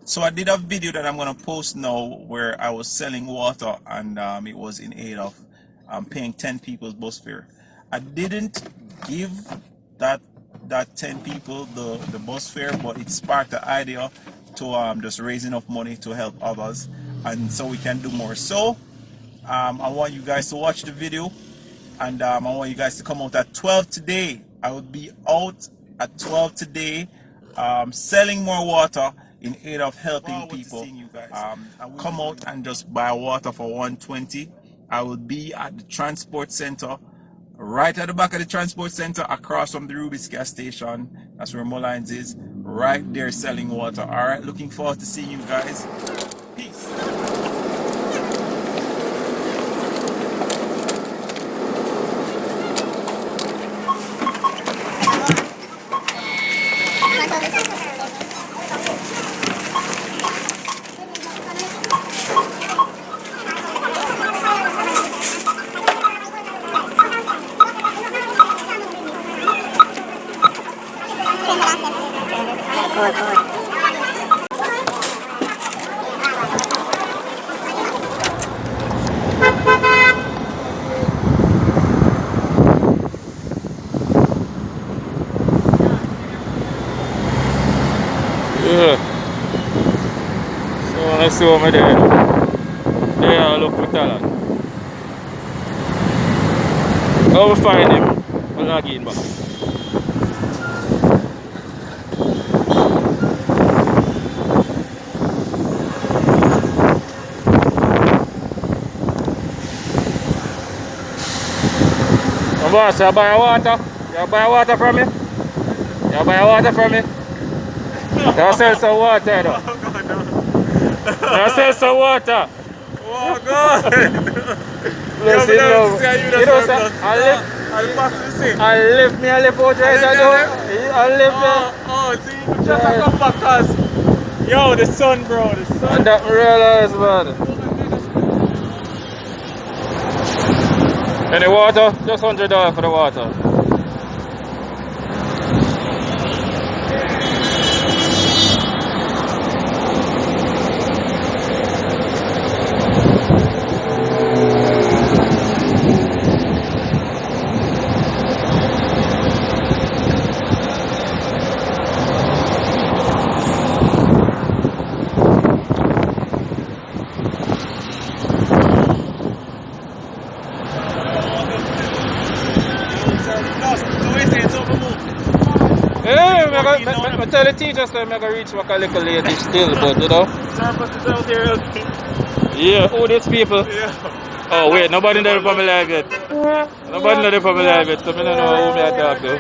So I did a video that I'm gonna post now where I was selling water, and it was in aid of paying 10 people's bus fare. I didn't give that 10 people the bus fare, but it sparked the idea to just raise enough money to help others, and so we can do more. So I want you guys to watch the video, and I want you guys to come out at 12 today. I will be out at 12 today selling more water in aid of helping people. Come out and just buy water for $120. I will be at the transport center, right at the back of the transport center, across from the Rubis gas station. That's where Mullines is, right there selling water. All right, looking forward to seeing you guys. Peace. Yeah. So let's see what I'm doing. There I look for Tallon. How we find him? I'll not get him back. My boss, you buy water? You buy water from me? You buy water from me? You sell some water though. You sell some water. Oh God! Bless him, love. You know, sir, I live out right now. I live there. Oh, see, just a come back, cause yo, the sun, bro, the sun. And that me realize, man. Any water? Just $100 for the water. I tell the teacher so I'm going to reach back a little late still, but you know. Service is out here. Yeah, who these people? Yeah. Oh wait, nobody there for me live yet. Nobody there for me live yet, so I don't know who me I talk to.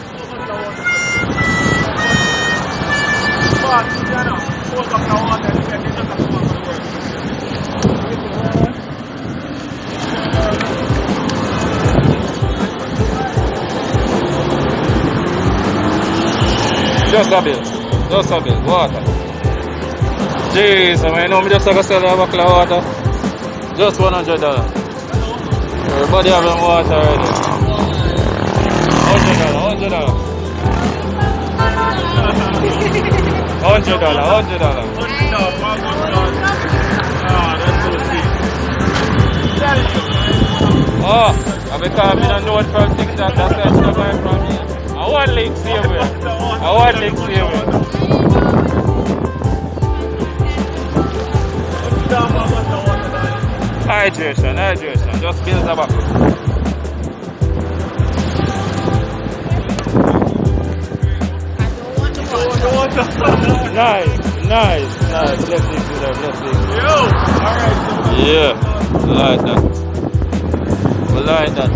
Just a bit, water. Jeez, I know me just have to sell a bottle of water. Just $100. Everybody having water already. $100. Oh, I become in a note from Tik Tok, that's why I'm buying from here. I want links here, Hydration, just build a bucket. Nice. Blessings to them, blessings. Yo, alright. Yeah, like that. We like that.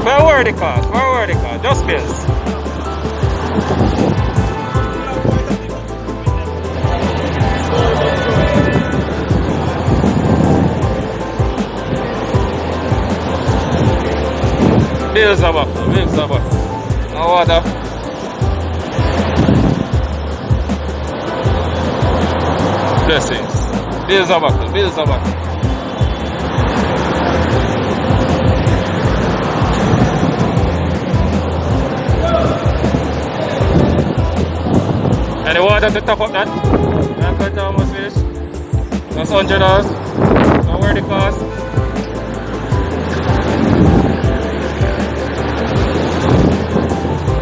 Where the cars? Just bills. Bills are back. No water. Blessings. Bills are back. And the water to top up that. That cut almost finished. That's $100. So where the cost?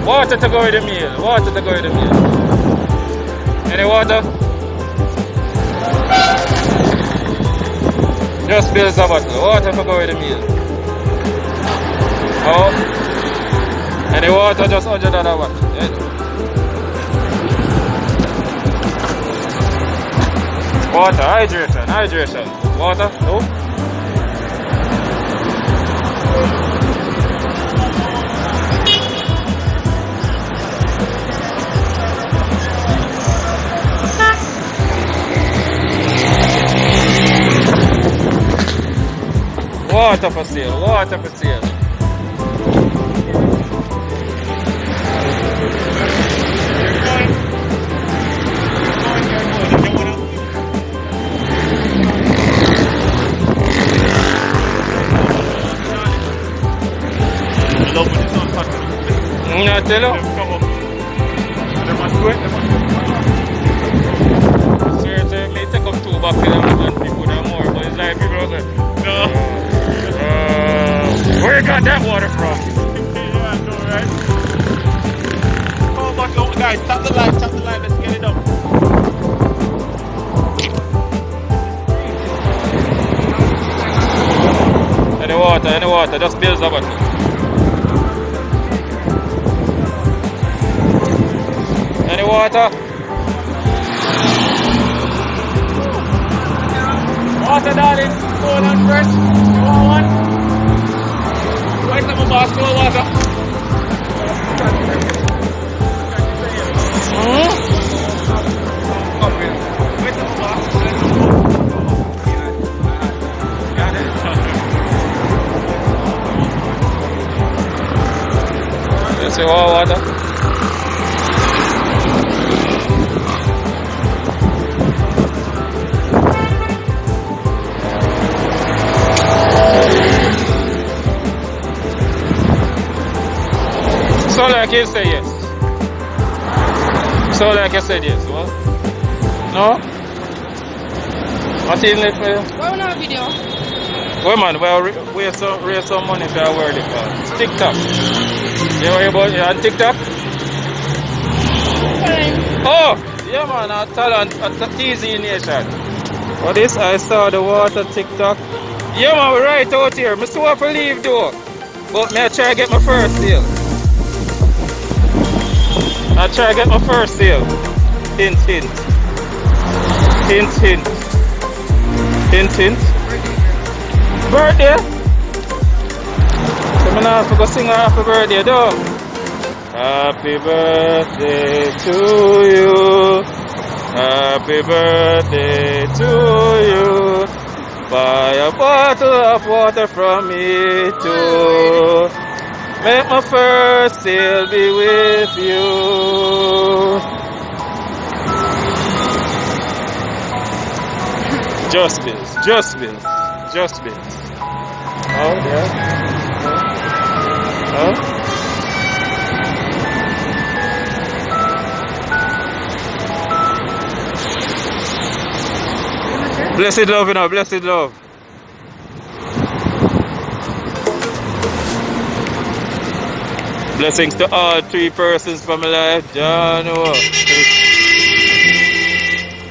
Water to go with the meal. Water to go with the meal. Any water? Just fills a bottle. Water to go with the meal. Oh. Any water, just $100 bottle. Yeah. Water, hydration, hydration. Water, no? Water for sale, water for sale. I tell you. Seriously, may take up 2 buckets and people that more, but it's like people are like, no. Where you got that water from? Yeah, I know, right? Oh, but oh, guys, tap the light, let's get it up. Any water, just builds up. Any water? Water, darling. Cold and fresh. You want one? Where's the boss? Cold water. Where's the boss? You see water? So like you say yes. So like you said yes. What? No? What's in it for you? Why not a video? Well man, well raise some money for our word it's Tik Tok. You know about you on Tik Tok? Oh! Yeah man, I Tallon TZ Nation. What this? I saw the water Tik Tok. Yeah man, we're right out here. I still have to leave though. But may I try to get my first deal. I try to get my first sale. Hint, hint. Hint, hint. Hint, hint. Birthday? So I'm not going to sing a happy birthday, though. Happy birthday to you. Happy birthday to you. Buy a bottle of water from me, too. Make my first sale be with you. Just bills, just bills, just bills. Oh, yeah. Huh? Blessed love, you know, blessed love. Blessings to all 3 persons from my life, John.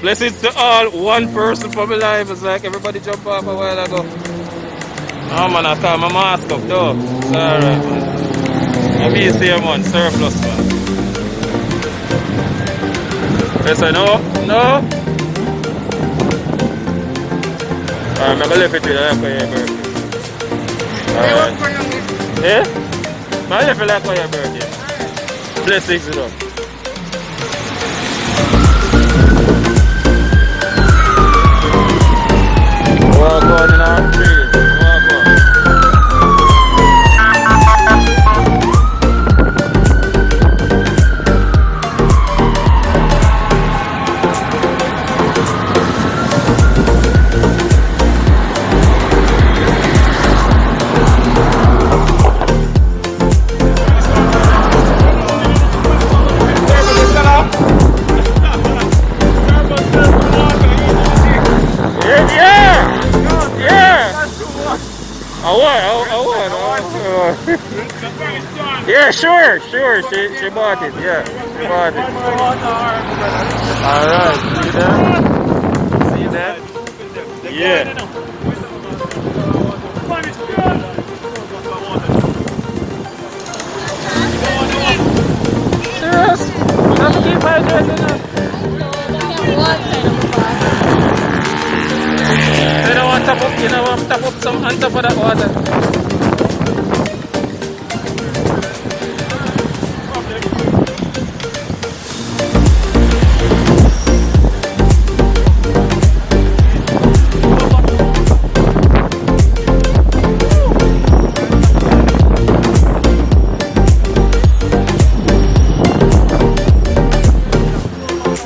Blessings to all 1 person from my life. It's like everybody jumped off a while ago. Oh man, I call my mask up though. It's alright, man. I'm easy, man. Surplus, man. Yes, I know. No. Alright, I'm gonna leave it with you for your birthday. Alright. Yeah? I left it like for your birthday. Blessings, you know. Walk on in our trees. Walk on. Yeah, sure. She bought it. Yeah, she bought it. All right. See that? Yeah. Serious? You have to keep hydrated now. You don't want to top up some on top of that water.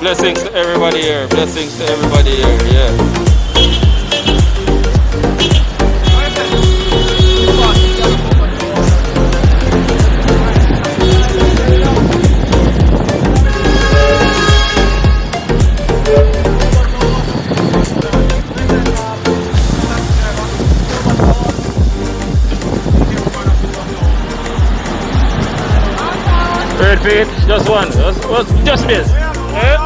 Blessings to everybody here. Blessings to everybody here. Yeah. Red feet, just one. Just bills. Eh?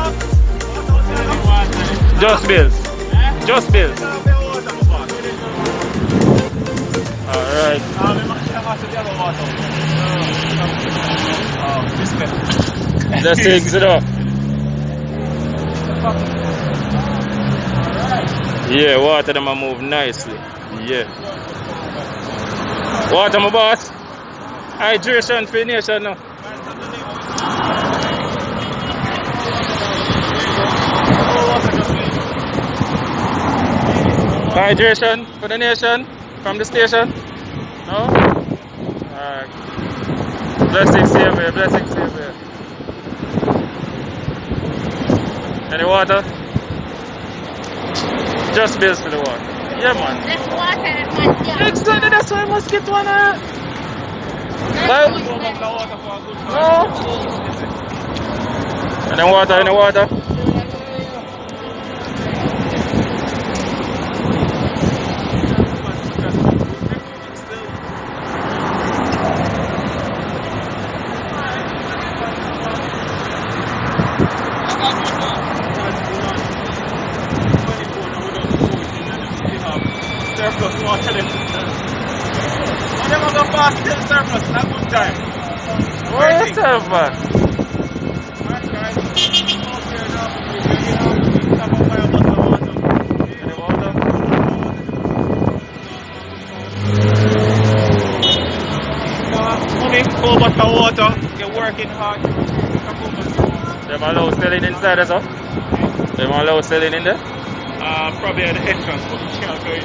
Just bills. Just bills. Alright. Blessings it up. Yeah, water them move nicely. Yeah. Water my boss. Hydration for nation now. Hydration for the nation from the station? No? Alright. Blessings same here, blessings same here. Any water? Just bills for the water. Yeah, man. Let's water it, man. Exactly, that's why I must get one. Well, no. Any water, any water? Surplus water them. And them go fast till surplus, not good time. Where is surplus? Full bottle of water, you're working hard. Them allow selling inside as well? Them allow selling in there? Probably at the entrance, but you can't go in.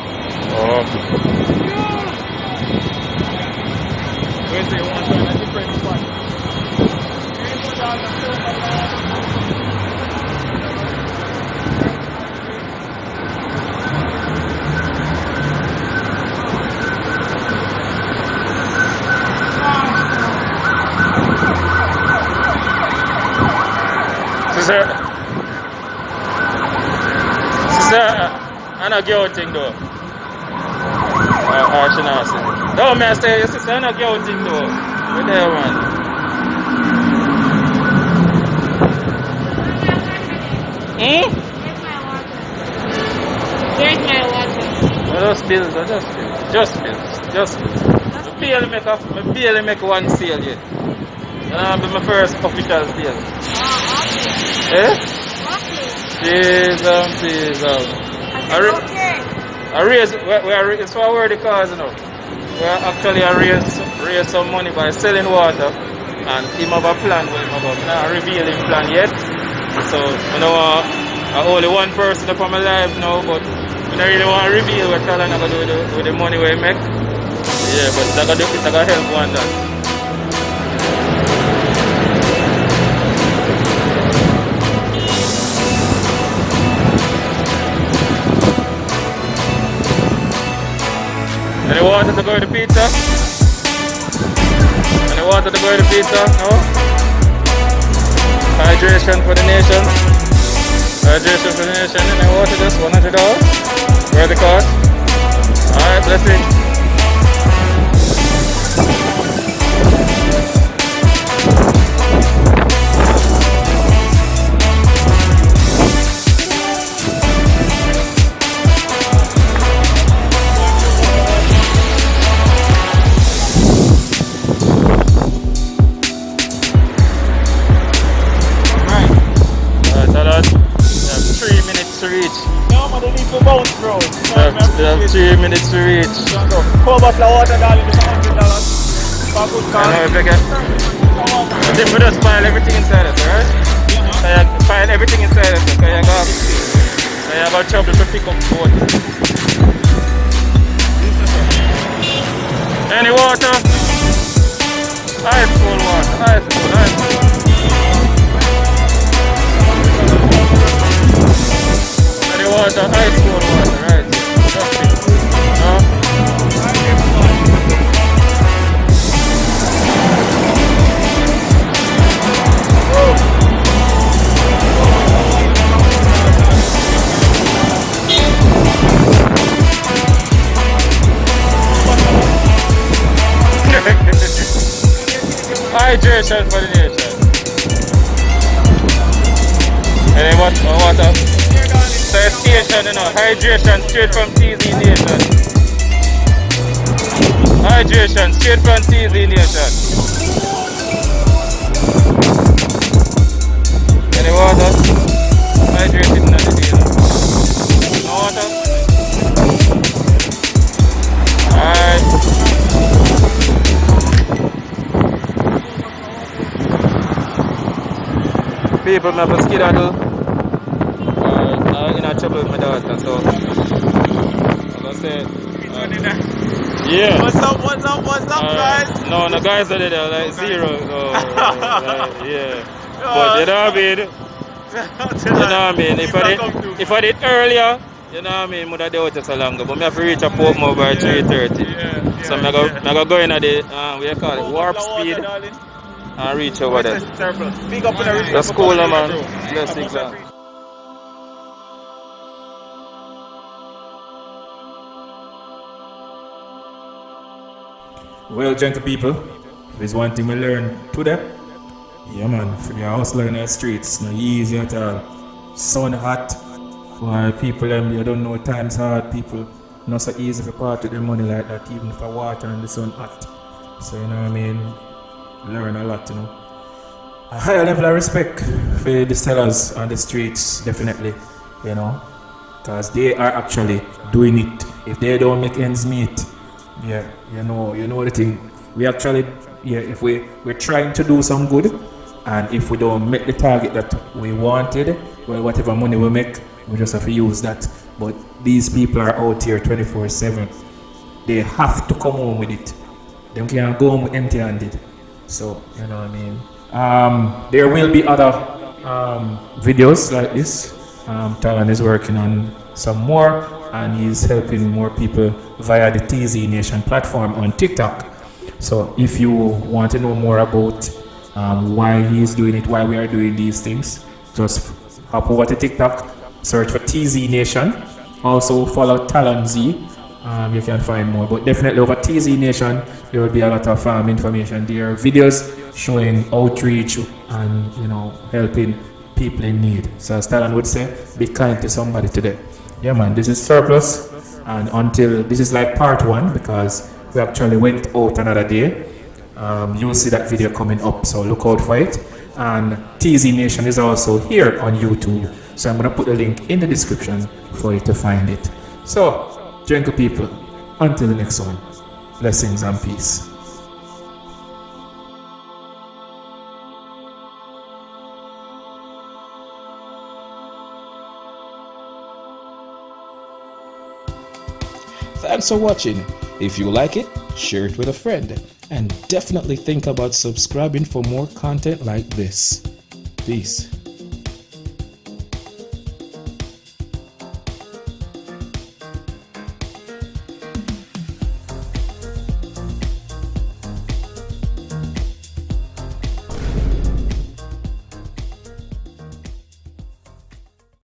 Oh. Where's the water in a different spot? Sister, I don't get out thing though. She not say. No, man, I say, your sister, I don't get out thing though. Where there, man? Hmm? Where's my water? Just bills. Just bills. I barely make one sale yet. That'll be my first official sale. Eh? Please. It's for where the cars, you know. We actually raise some money by selling water, and him have a plan, but him have not reveal his plan yet. So, you know, only one person up on my life now, but I don't really want to reveal what Tallon going to do with the money we make. Yeah, but it's going to help one that. Any water to go to the pizza? Any water to go to the pizza? No? Hydration for the nation. Hydration for the nation. Any water just $100? Where the cost? Alright, blessing. 3 minutes to reach. Four bottle of water, darling, it's $100. For a good I car. know if you get. I think we just file everything inside it, right? So you file everything inside it, so you got trouble to pick up boat. Any water? Ice cold water, ice cold, ice cold. Any water, ice cold water, right? Just it. Hydration for the nation. Any water? So station, you know, hydration straight from TZ Nation. Hydration straight from TZ Nation. Any water? Hydrating in the day. No water? Alright. People have a skedaddle. In a trouble with my daughter, so I'm gonna say. Yeah. What's up, guys? No, the guys are there like zero. So, yeah. But you know what I mean? You know what I mean? If I did earlier, you know what I mean, would have done it so longer. But I have to reach a port more by 3:30. So I'm gonna go in at the what you call it, warp speed and reach over there. That's cool, man. Blessings, man. Well, gentle people, there's one thing we learned today. Yeah, man, for your hustler in the streets, no easy at all. Sun hot, for people you don't know times hard, people not so easy for part with their money like that, even for water and the sun hot. So, you know what I mean, learn a lot, you know. A higher level of respect for the sellers on the streets, definitely, you know, because they are actually doing it. If they don't make ends meet, yeah, you know the thing. We actually, if we're trying to do some good, and if we don't make the target that we wanted, well, whatever money we make, we just have to use that. But these people are out here 24/7. They have to come home with it. They can't go home empty-handed. So, you know what I mean. There will be other videos like this. Tallon is working on some more, and he's helping more people via the TZ Nation platform on TikTok. So if you want to know more about why he's doing it, why we are doing these things, just hop over to TikTok, search for TZ Nation. Also follow Tallon Z. You can find more, but definitely over TZ Nation there will be a lot of information there, videos showing outreach and, you know, helping people in need. So as Tallon would say, be kind to somebody today. Yeah, man, this is Surplus, and until this is like part 1, because we actually went out another day. You'll see that video coming up, so look out for it. And TZ Nation is also here on YouTube, so I'm gonna put the link in the description for you to find it. So, gentle people, until the next one, blessings and peace. Thanks for watching. If you like it, share it with a friend. And definitely think about subscribing for more content like this. Peace.